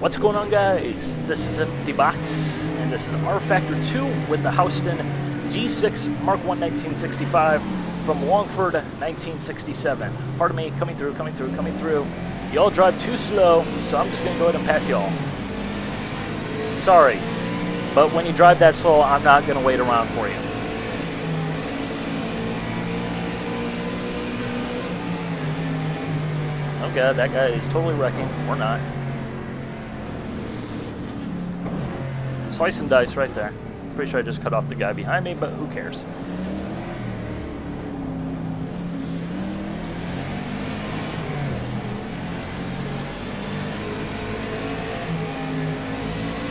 What's going on, guys? This is MkI, and this is rFactor 2 with the Howston G6 Mark 1 1965 from Longford 1967. Pardon me, coming through. Y'all drive too slow, so I'm just gonna go ahead and pass y'all. Sorry, but when you drive that slow, I'm not gonna wait around for you. Oh god, that guy is totally wrecking. We're not. Slice and dice right there. Pretty sure I just cut off the guy behind me, but who cares?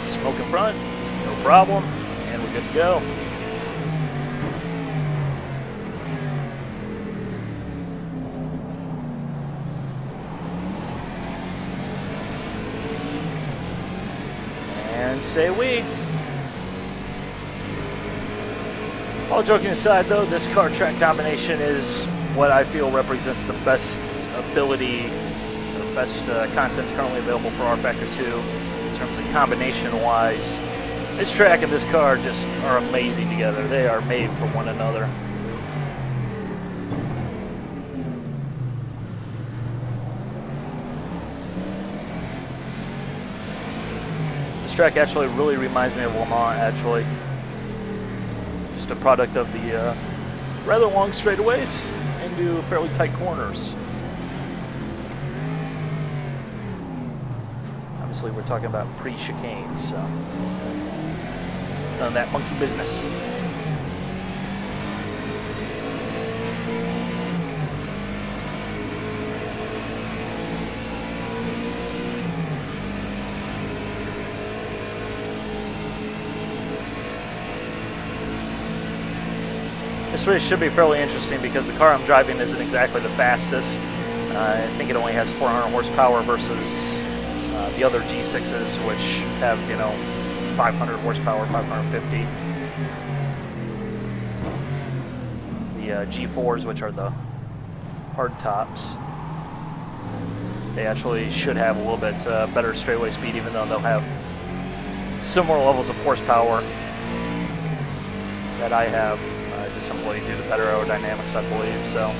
Smoke in front, no problem, and we're good to go. And say we. All joking aside though, this car track combination is what I feel represents the best ability, or best content currently available for rFactor 2 in terms of combination wise. This track and this car just are amazing together. They are made for one another. This track actually really reminds me of Le Mans, actually. Just a product of the rather long straightaways into fairly tight corners. Obviously, we're talking about pre-chicanes, so none of that monkey business. This race should be fairly interesting because the car I'm driving isn't exactly the fastest. I think it only has 400 horsepower versus the other G6s, which have, 500 horsepower, 550. The G4s, which are the hard tops, they actually should have a little bit better straightaway speed, even though they'll have similar levels of horsepower that I have. Just simply due to better aerodynamics, I believe, so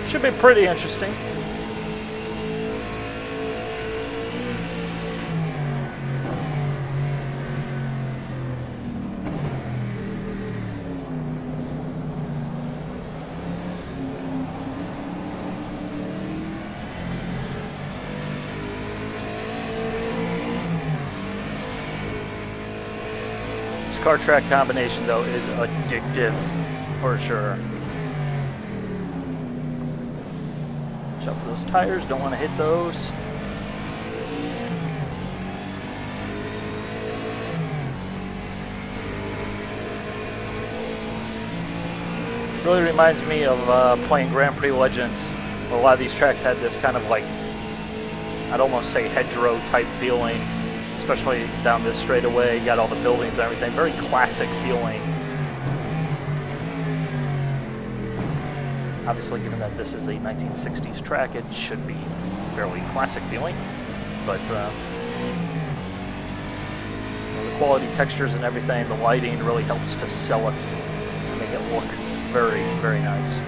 should be pretty interesting. Car track combination though is addictive for sure. Watch out for those tires, don't want to hit those. Really reminds me of playing Grand Prix Legends, where a lot of these tracks had this kind of like, I'd almost say hedgerow type feeling. Especially down this straightaway, you got all the buildings and everything. Very classic feeling. Obviously, given that this is a 1960s track, it should be fairly classic feeling. But the quality, textures, and everything, the lighting really helps to sell it and make it look very, very nice.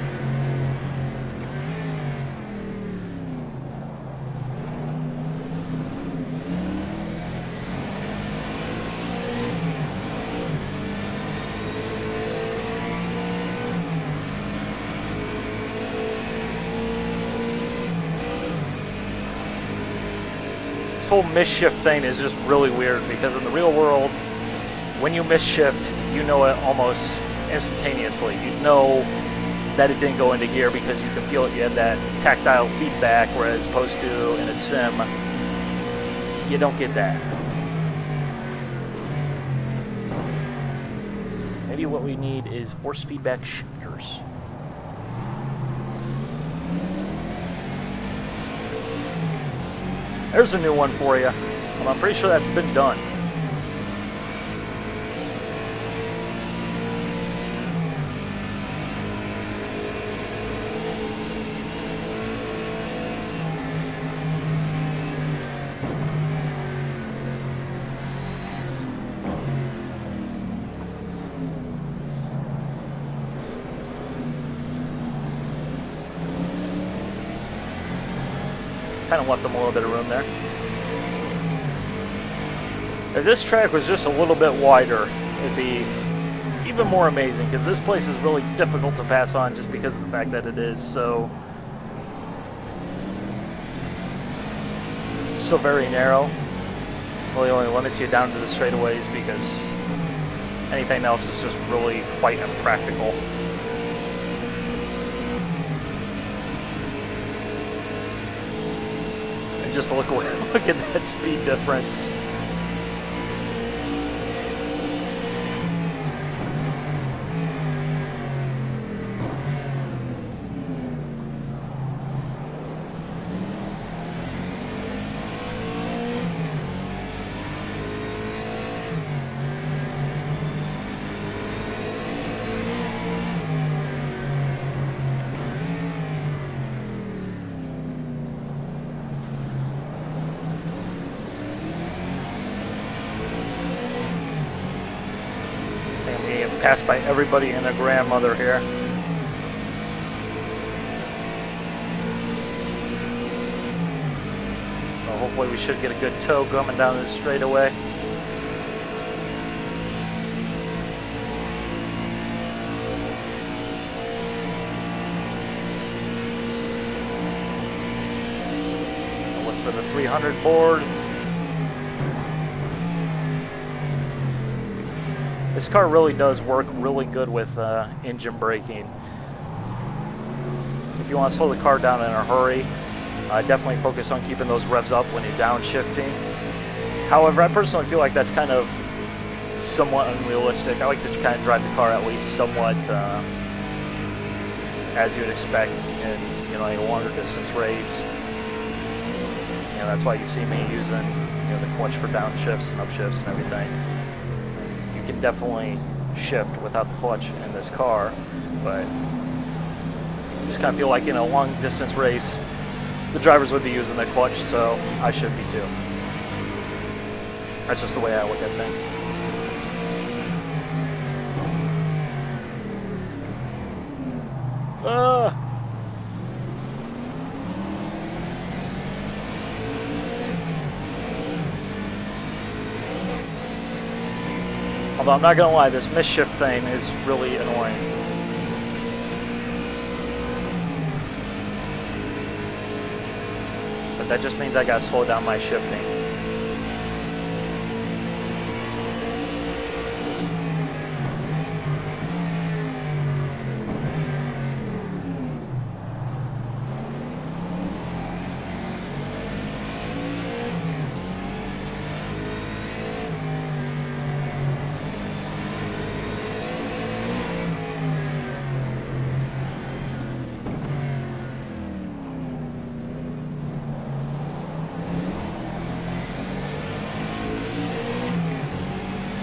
This whole miss-shift thing is just really weird because in the real world, when you miss-shift, you know it almost instantaneously. You know that it didn't go into gear because you can feel it. You have that tactile feedback, whereas opposed to in a sim, you don't get that. Maybe what we need is force feedback shifters. There's a new one for you. Well, I'm pretty sure that's been done. Kind of left them a little bit of room there. If this track was just a little bit wider, it'd be even more amazing, because this place is really difficult to pass on just because of the fact that it is so very narrow. Really only limits you down to the straightaways, because anything else is just really quite impractical. And just look at that speed difference. Passed by everybody and their grandmother here. So hopefully we should get a good tow coming down this straightaway. I'll look for the 300 board. This car really does work really good with engine braking. If you want to slow the car down in a hurry, definitely focus on keeping those revs up when you're downshifting. However, I personally feel like that's kind of somewhat unrealistic. I like to kind of drive the car at least somewhat as you would expect in a longer distance race. That's why you see me using the clutch for downshifts and upshifts and everything. You can definitely shift without the clutch in this car, but I just kind of feel like in a long distance race, the drivers would be using their clutch, so I should be too. That's just the way I look at things. Although I'm not going to lie, this misshift thing is really annoying. But that just means I got to slow down my shifting.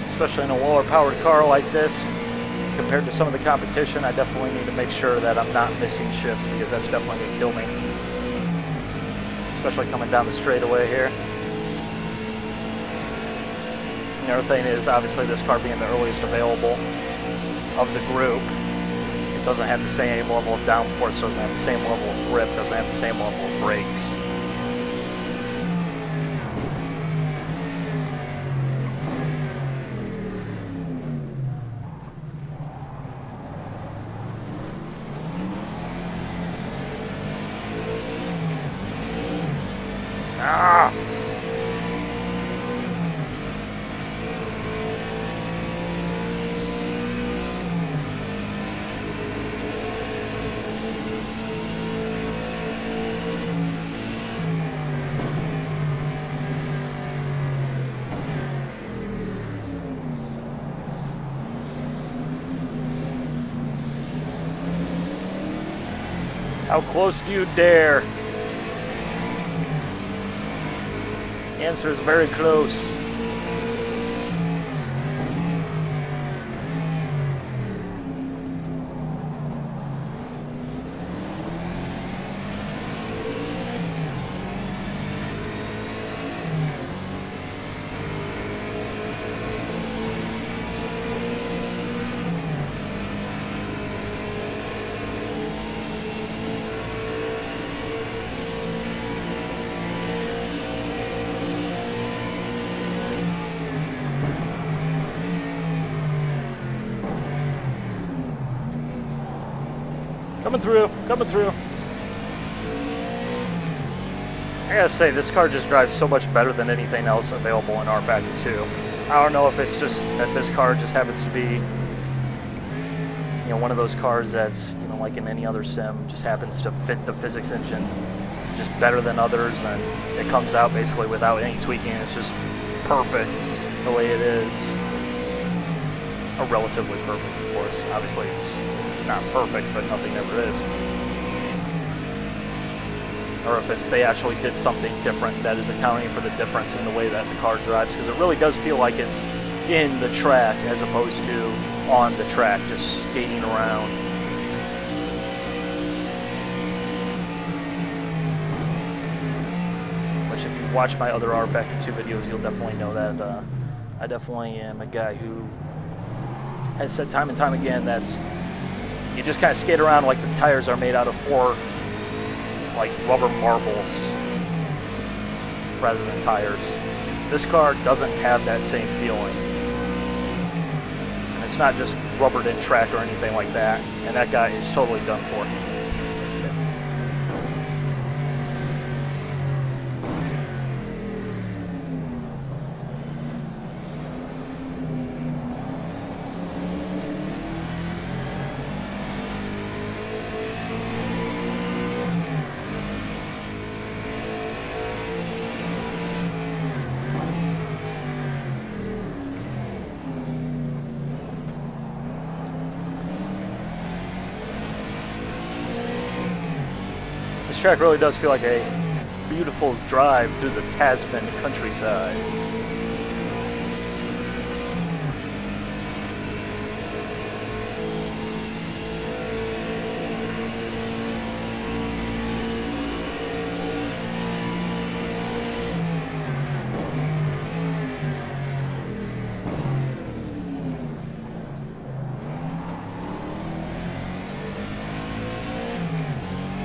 Especially in a lower powered car like this, compared to some of the competition, I definitely need to make sure that I'm not missing shifts, because that's definitely going to kill me. Especially coming down the straightaway here. The other thing is, obviously, this car being the earliest available of the group, it doesn't have the same level of downforce, doesn't have the same level of grip, doesn't have the same level of brakes. How close do you dare? The answer is very close. Coming through, coming through. I gotta say, this car just drives so much better than anything else available in rFactor 2. I don't know if it's just that this car just happens to be, you know, one of those cars that's, you know, like in any other sim, just happens to fit the physics engine just better than others, and it comes out basically without any tweaking. It's just perfect the way it is. Or relatively perfect, of course. Obviously, it's not perfect, but nothing ever is. Or if it's they actually did something different that is accounting for the difference in the way that the car drives, because it really does feel like it's in the track as opposed to on the track, just skating around. Which, if you watch my other rFactor 2 videos, you'll definitely know that I definitely am a guy who has said time and time again that's you just kind of skate around like the tires are made out of 4 like rubber marbles rather than tires. This car doesn't have that same feeling. And it's not just rubbered in track or anything like that, and that guy is totally done for. This track really does feel like a beautiful drive through the Tasman countryside.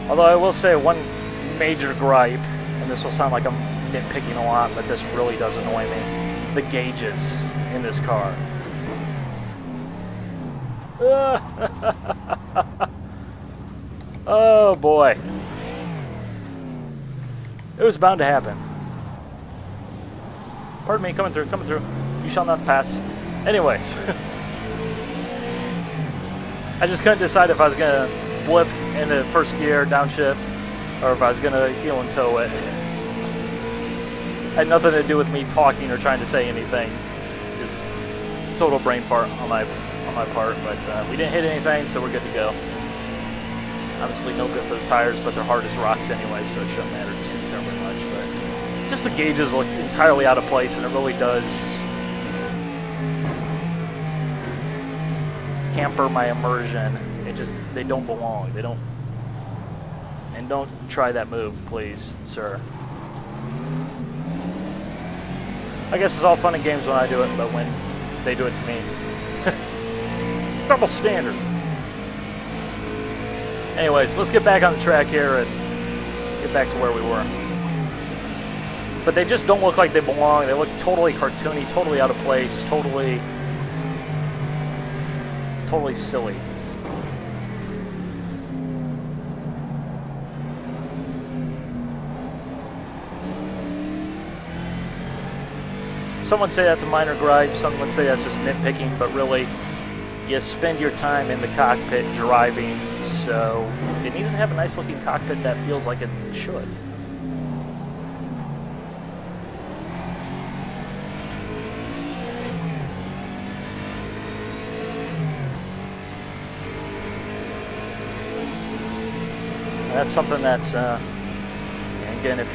Although I will say one major gripe, and this will sound like I'm nitpicking a lot, but this really does annoy me. The gauges in this car. Oh boy. It was bound to happen. Pardon me, coming through, coming through. You shall not pass. Anyways. I just couldn't decide if I was going to blip into first gear, downshift, or if I was going to heel and toe it. Had nothing to do with me talking or trying to say anything. Just total brain fart on my part, but we didn't hit anything, so we're good to go. Obviously no good for the tires, but they're hard as rocks anyway, so it shouldn't matter too terribly much. But just the gauges look entirely out of place, and it really does hamper my immersion. They don't belong. They don't. And don't try that move, please, sir. I guess it's all fun and games when I do it, but when they do it to me, double standard. Anyways, let's get back on the track here and get back to where we were. But they just don't look like they belong. They look totally cartoony, totally out of place, totally silly. Some would say that's a minor gripe, some would say that's just nitpicking, but really, you spend your time in the cockpit driving, so it needs to have a nice looking cockpit that feels like it should. That's something that's, again, if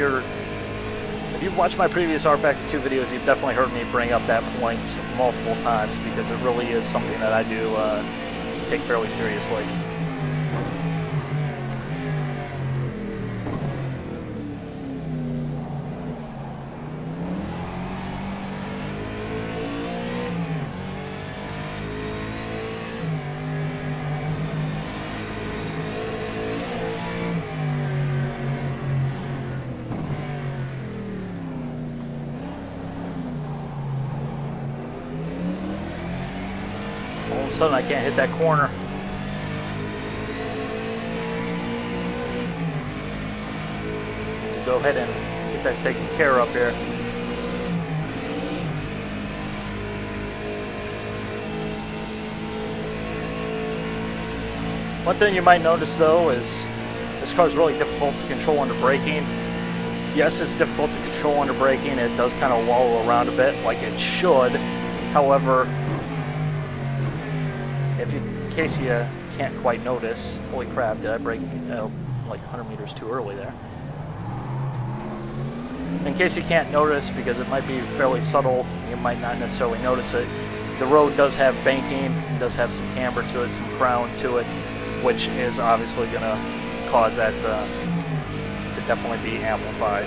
you've watched my previous rFactor 2 videos, you've definitely heard me bring up that point multiple times, because it really is something that I do take fairly seriously. All of a sudden I can't hit that corner. that taken care of here. One thing you might notice though is this car is really difficult to control under braking. Yes, it's difficult to control under braking. It does kind of wallow around a bit like it should. However, in case you can't quite notice, holy crap, did I brake like 100 meters too early there? In case you can't notice, because it might be fairly subtle, you might not necessarily notice it, the road does have banking, it does have some camber to it, some crown to it, which is obviously going to cause that to definitely be amplified.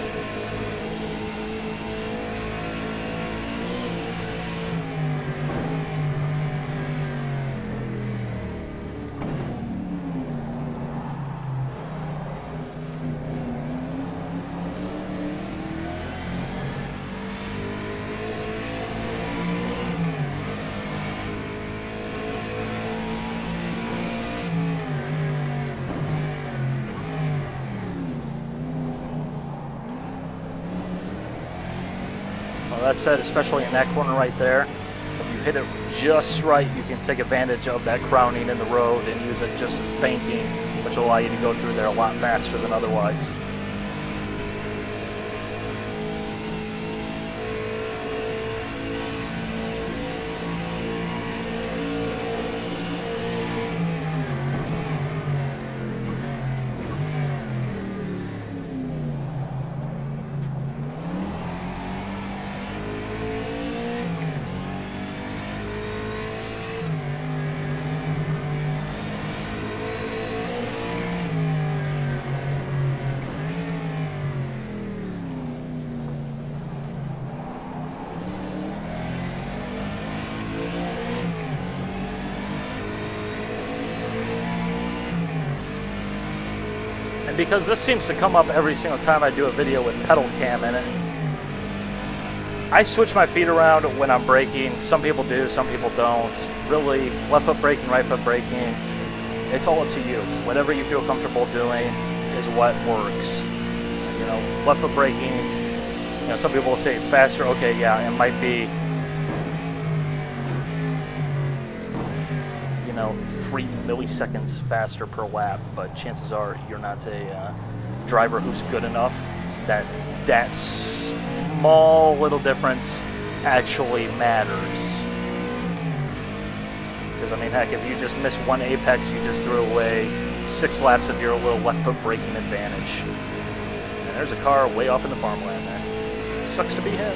That said, especially in that corner right there, if you hit it just right, you can take advantage of that crowning in the road and use it just as banking, which will allow you to go through there a lot faster than otherwise. Because this seems to come up every single time I do a video with Pedalcam in it, I switch my feet around when I'm braking. Some people do, some people don't. Really, left foot braking, right foot braking, it's all up to you. Whatever you feel comfortable doing is what works. You know, left foot braking, you know, some people will say it's faster. Okay, yeah, it might be, you know, 3 milliseconds faster per lap, but chances are you're not a driver who's good enough that that small little difference actually matters. Because I mean, heck, if you just miss one apex, you just threw away 6 laps of your little left foot braking advantage. And there's a car way off in the farmland there. Sucks to be him.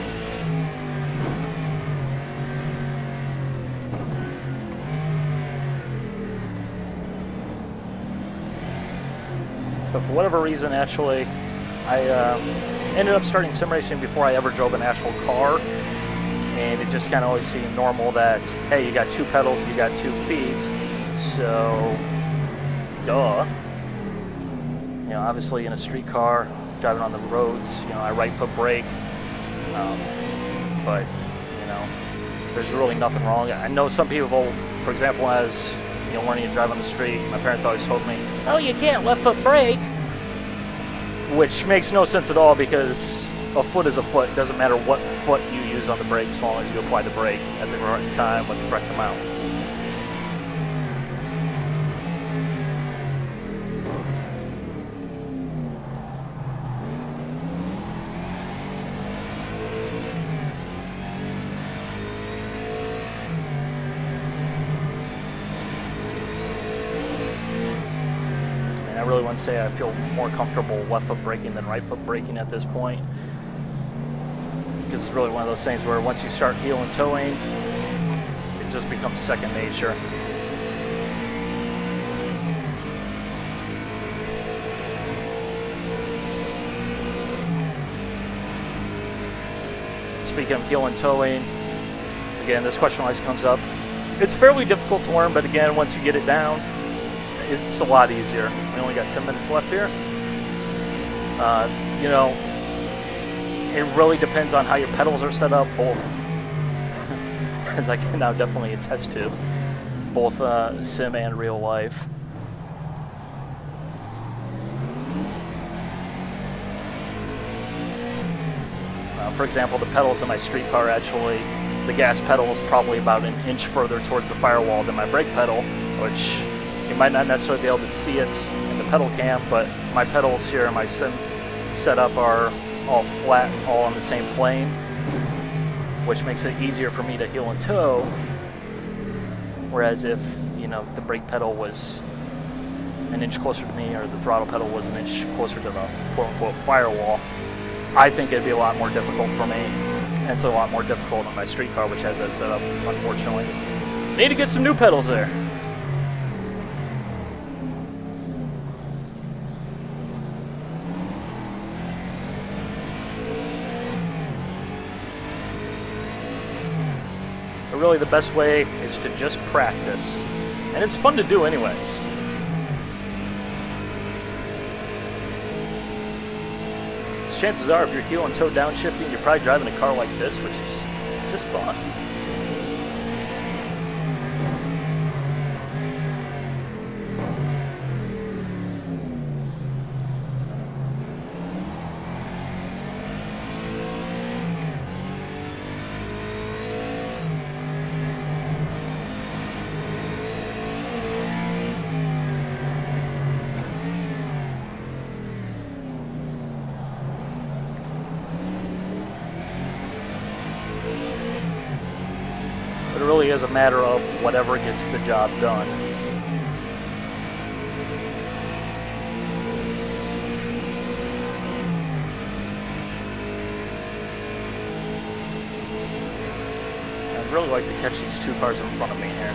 But for whatever reason, actually, I ended up starting sim racing before I ever drove an actual car, and it just kind of always seemed normal that, hey, you got 2 pedals, you got 2 feet, so, duh. You know, obviously in a street car, driving on the roads, you know, I right foot brake, but, you know, there's really nothing wrong. I know some people, for example, as you know, learning to drive on the street, my parents always told me, oh, you can't left foot brake, which makes no sense at all, because a foot is a foot. It doesn't matter what foot you use on the brake as long as you apply the brake at the right time with the correct amount. I really wouldn't say I feel more comfortable left foot braking than right foot braking at this point, because it's really one of those things where once you start heel and toeing, it just becomes second nature. Speaking of heel and toeing, again, this question always comes up. It's fairly difficult to learn, but again, once you get it down, it's a lot easier. We only got 10 minutes left here. You know, it really depends on how your pedals are set up, both, as I can now definitely attest to, both sim and real life. For example, the pedals in my street car, actually, the gas pedal is probably about an inch further towards the firewall than my brake pedal, which you might not necessarily be able to see it in the pedal cam, but my pedals here in my sim setup are all flat, all on the same plane, which makes it easier for me to heel and toe. Whereas if, you know, the brake pedal was an inch closer to me, or the throttle pedal was an inch closer to the quote-unquote firewall, I think it'd be a lot more difficult for me. And it's a lot more difficult on my street car, which has that set up, unfortunately. Need to get some new pedals there. But really, the best way is to just practice. And it's fun to do anyways. Chances are, if you're heel and toe downshifting, you're probably driving a car like this, which is just fun. It really is a matter of whatever gets the job done. I'd really like to catch these two cars in front of me here.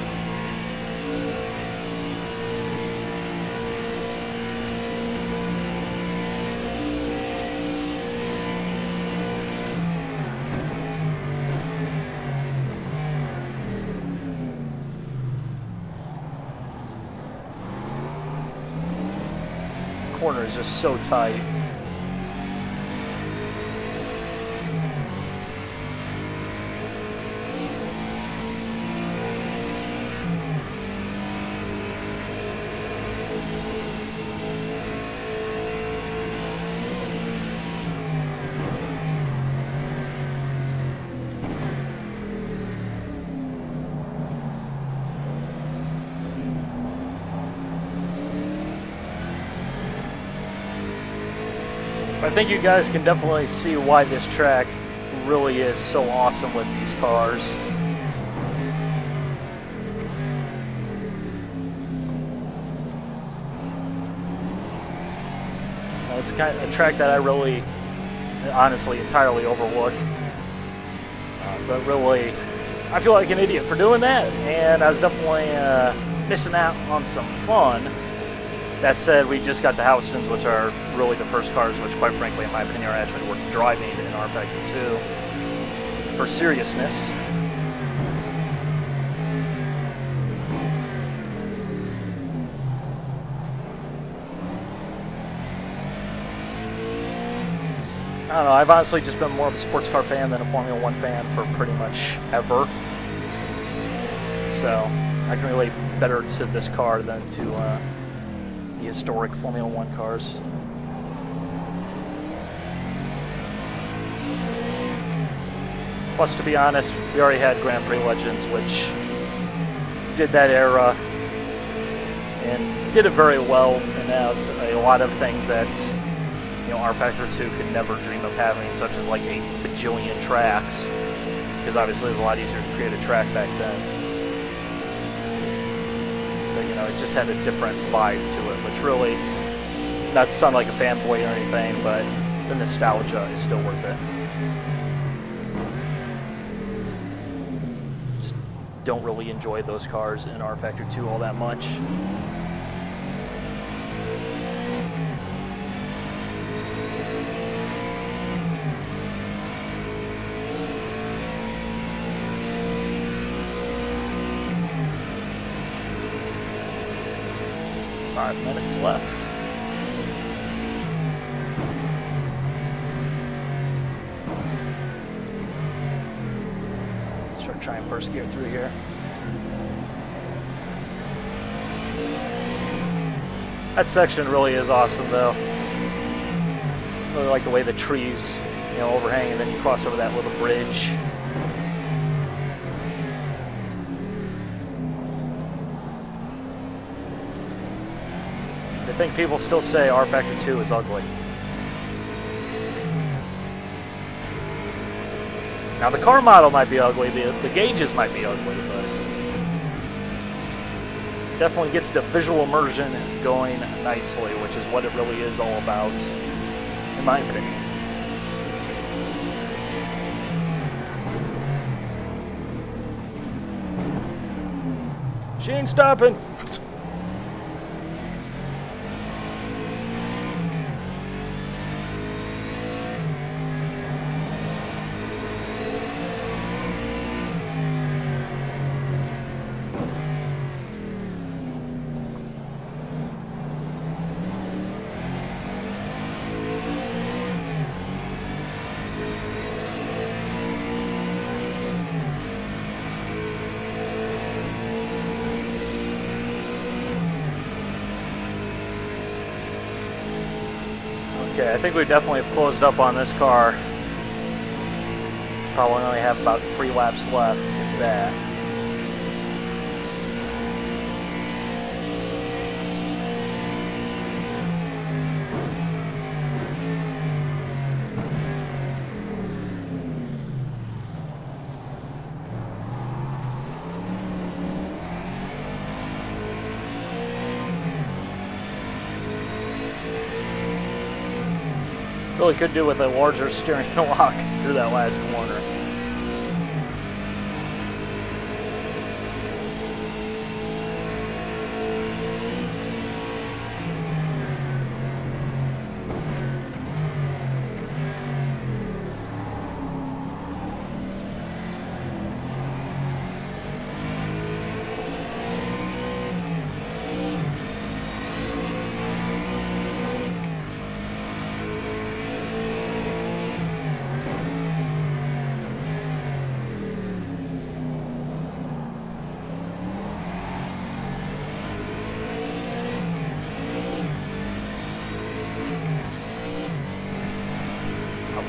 Corner is just so tight. I think you guys can definitely see why this track really is so awesome with these cars. It's kind of a track that I really, honestly, entirely overlooked. But really, I feel like an idiot for doing that, and I was definitely missing out on some fun. That said, we just got the Howstons, which are really the first cars, which quite frankly, in my opinion, are actually worth driving in rFactor 2 for seriousness. I don't know, I've honestly just been more of a sports car fan than a Formula 1 fan for pretty much ever. So, I can relate better to this car than to the historic Formula 1 cars. Plus, to be honest, we already had Grand Prix Legends, which did that era and did it very well, and a lot of things that, you know, rFactor 2 could never dream of having, such as like a bajillion tracks, because obviously it was a lot easier to create a track back then. But, you know, it just had a different vibe to it, which really, not to sound like a fanboy or anything, but the nostalgia is still worth it. Just don't really enjoy those cars in rFactor 2 all that much. .5 minutes left. Start trying first gear through here. That section really is awesome, though. I really like the way the trees you know, overhang, and then you cross over that little bridge. I think people still say rFactor 2 is ugly. Now the car model might be ugly, the gauges might be ugly, but definitely gets the visual immersion going nicely, which is what it really is all about, in my opinion. She ain't stopping. Okay, I think we definitely have closed up on this car. Probably only have about 3 laps left, if that. Really could do with a larger steering lock through that last corner.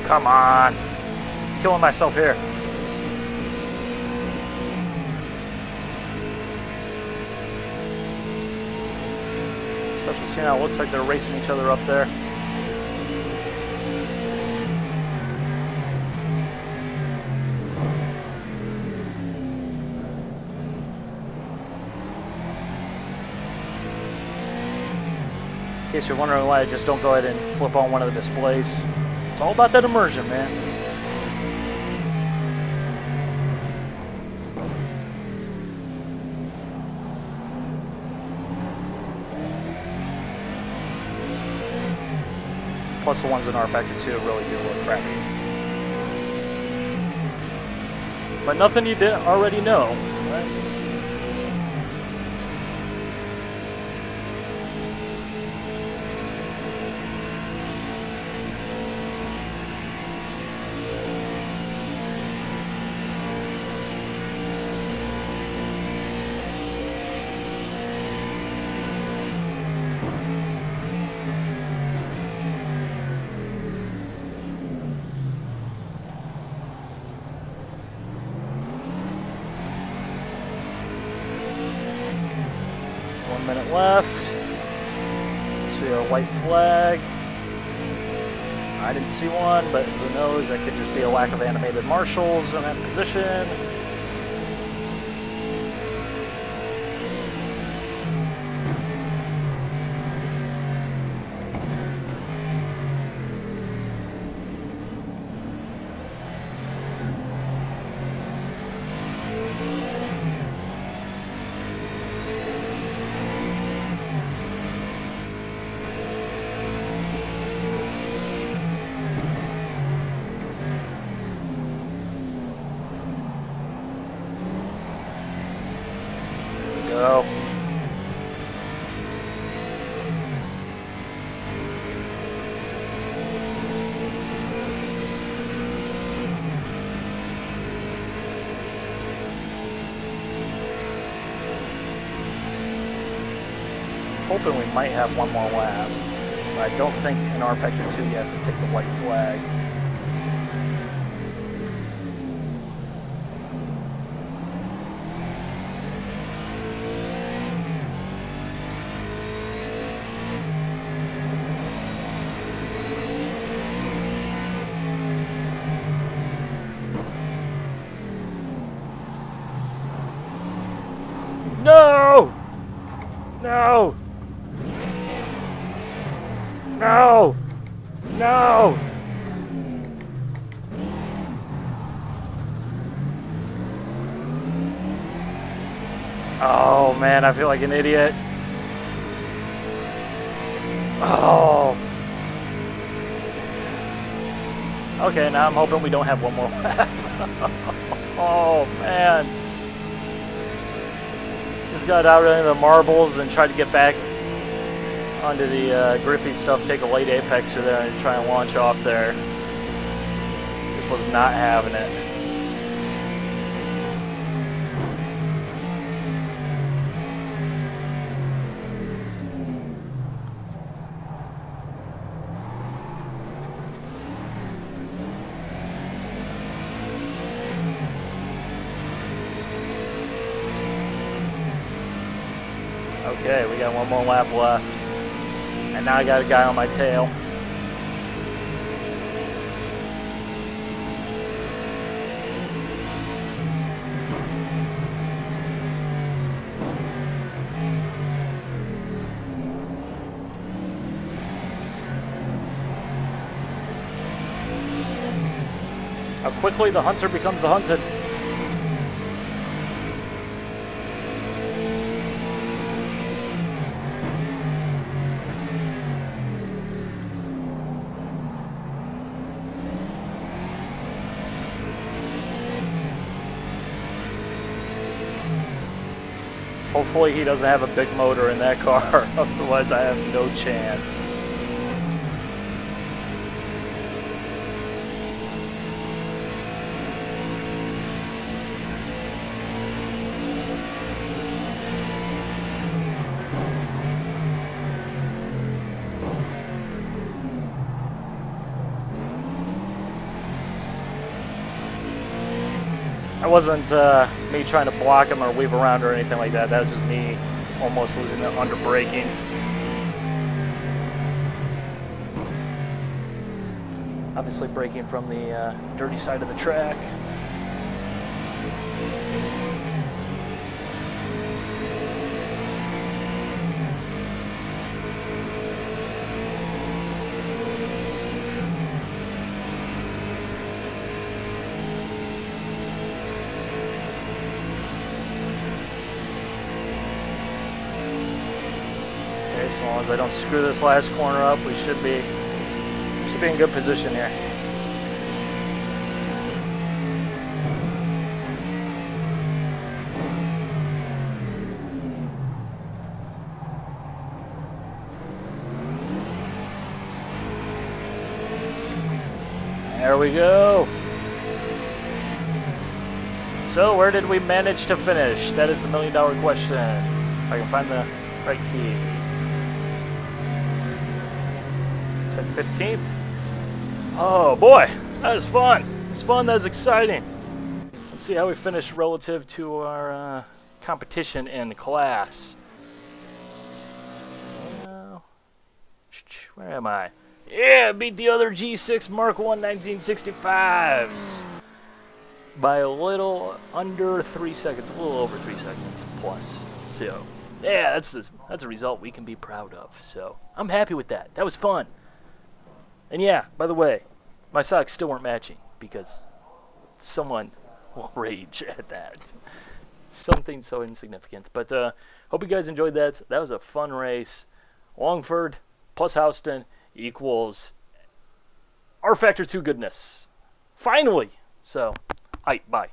Come on. Killing myself here. Especially seeing how it looks like they're racing each other up there. In case you're wondering why I just don't go ahead and flip on one of the displays. It's all about that immersion, man. Plus the ones in rFactor 2 really do look crappy. But nothing you didn't already know, right? Minute left. See a white flag. I didn't see one, but who knows? That could just be a lack of animated marshals in that position. Go. Hoping we might have one more lap. I don't think in rFactor 2 you have to take the white flag. No! No! No! Oh man, I feel like an idiot. Oh. Okay, now I'm hoping we don't have one more lap. Oh man. Just got out into the marbles and tried to get back onto the grippy stuff, take a late apexer there and try and launch off there. Just was not having it. Okay, we got one more lap left. And now I got a guy on my tail. How quickly the hunter becomes the hunted. Hopefully he doesn't have a big motor in that car, otherwise I have no chance. That wasn't me trying to block him or weave around or anything like that. That was just me almost losing it under braking. Obviously braking from the dirty side of the track. As long as I don't screw this last corner up, we should be in good position here. There we go. So where did we manage to finish? That is the million-dollar question. If I can find the right key. 15th. Oh boy, that was fun. It's fun, that was exciting. Let's see how we finish relative to our competition in class. Where am I? Yeah, beat the other G6 Mark 1 1965s by a little under 3 seconds, a little over 3 seconds plus. So yeah, that's a result we can be proud of. So I'm happy with that. That was fun. And yeah, by the way, my socks still weren't matching because someone will rage at that. Something so insignificant. But hope you guys enjoyed that. That was a fun race. Longford plus Howston equals rFactor 2 goodness. Finally! So, bye.